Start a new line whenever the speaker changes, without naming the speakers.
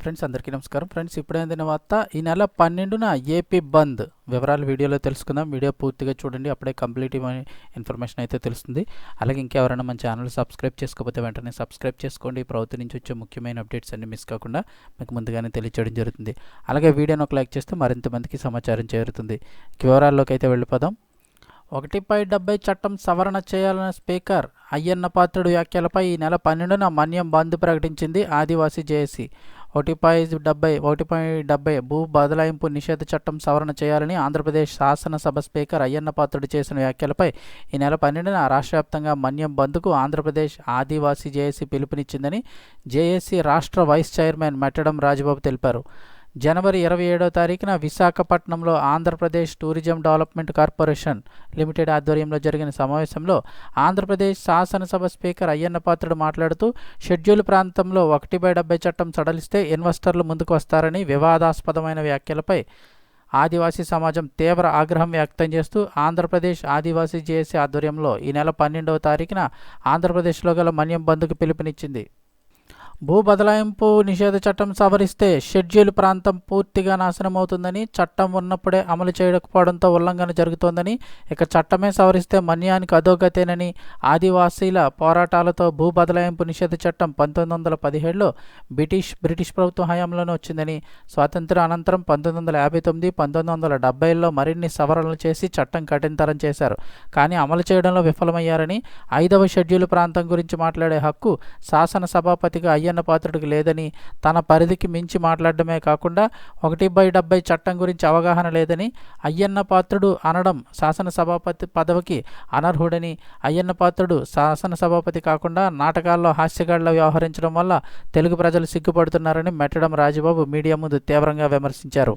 Friends, అందరికీ నమస్కారం. Friends, ఇప్పుడైన వార్త ఈ నెల 12న ఏపీ బంద్ వివరాలు వీడియోలో తెలుసుకుందాం. వీడియో పూర్తిగా చూడండి, అప్పుడే కంప్లీట్ ఇన్ఫర్మేషన్ అయితే తెలుస్తుంది. అలాగే ఇంకెవరైనా మన ఛానల్ సబ్స్క్రైబ్ చేసుకోకపోతే వెంటనే సబ్స్క్రైబ్ చేసుకోండి. ప్రభుత్వం నుంచి వచ్చే ముఖ్యమైన అప్డేట్స్ అన్ని మిస్ కాకుండా మీకు ముందుగానే తెలియచేయడం జరుగుతుంది. అలాగే వీడియోని ఒక లైక్ చేస్తే మరింత మందికి సమాచారం చేరుతుంది. వివరాల్లోకి అయితే వెళ్ళిపోదాం. 1/70 చట్టం సవరణ చేయాలన్న స్పీకర్ అయ్యన్న పాత్రుడు వ్యాఖ్యలపై ఈ నెల 12న మన్యం బంద్ ప్రకటించింది ఆదివాసీ జేఏసీ. 1/70 భూ బదలాయింపు నిషేధ చట్టం సవరణ చేయాలని ఆంధ్రప్రదేశ్ శాసనసభ స్పీకర్ అయ్యన్న పాత్రుడు చేసిన వ్యాఖ్యలపై ఈ నెల 12న రాష్ట్ర వ్యాప్తంగా మన్యం బంద్కు ఆంధ్రప్రదేశ్ ఆదివాసీ జేఏసీ పిలుపునిచ్చిందని జేఏసీ రాష్ట్ర వైస్ చైర్మన్ మెట్టడం రాజబాబు తెలిపారు. జనవరి 27వ తారీఖున విశాఖపట్నంలో Andhra Pradesh tourism development corporation limited ఆధ్వర్యంలో జరిగిన సమావేశంలో ఆంధ్రప్రదేశ్ శాసనసభ స్పీకర్ అయ్యన్న పాత్రుడు మాట్లాడుతూ షెడ్యూల్ ప్రాంతంలో 1/70 చట్టం సడలిస్తే ఇన్వెస్టర్లు ముందుకు వస్తారని వివాదాస్పదమైన వ్యాఖ్యలపై ఆదివాసీ సమాజం తీవ్ర ఆగ్రహం వ్యక్తం చేస్తూ ఆంధ్రప్రదేశ్ ఆదివాసీ జేఏసీ ఆధ్వర్యంలో ఈ నెల 12వ తారీఖున ఆంధ్రప్రదేశ్లో గల మన్యం బంద్కు పిలుపునిచ్చింది. భూ బదలాయింపు నిషేధ చట్టం సవరిస్తే షెడ్యూల్ ప్రాంతం పూర్తిగా నాశనమవుతుందని, చట్టం ఉన్నప్పుడే అమలు చేయకపోవడంతో ఉల్లంఘన జరుగుతోందని, ఇక చట్టమే సవరిస్తే మన్యానికి అధోగతేనని, ఆదివాసీల పోరాటాలతో భూ బదలాయింపు నిషేధ చట్టం 1917లో బ్రిటిష్ ప్రభుత్వం హయాంలోనే వచ్చిందని, స్వాతంత్ర్యం అనంతరం 1959, 1970ల్లో మరిన్ని సవరణలు చేసి చట్టం కఠినతరం చేశారు. కానీ అమలు చేయడంలో విఫలమయ్యారని, 5వ షెడ్యూల్ ప్రాంతం గురించి మాట్లాడే హక్కు శాసన సభాపతిగా అయ్యన్న పాత్రుడికి లేదని, తన పరిధికి మించి మాట్లాడడమే కాకుండా 1/70 చట్టం గురించి అవగాహన లేదని, అయ్యన్న పాత్రుడు అనడం శాసనసభాపతి పదవికి అనర్హుడని, అయ్యన్న పాత్రుడు శాసనసభాపతి కాకుండా నాటకాల్లో హాస్యగాళ్ల వ్యవహరించడం వల్ల తెలుగు ప్రజలు సిగ్గుపడుతున్నారని మెట్టడం రాజబాబు మీడియా ముందు తీవ్రంగా విమర్శించారు.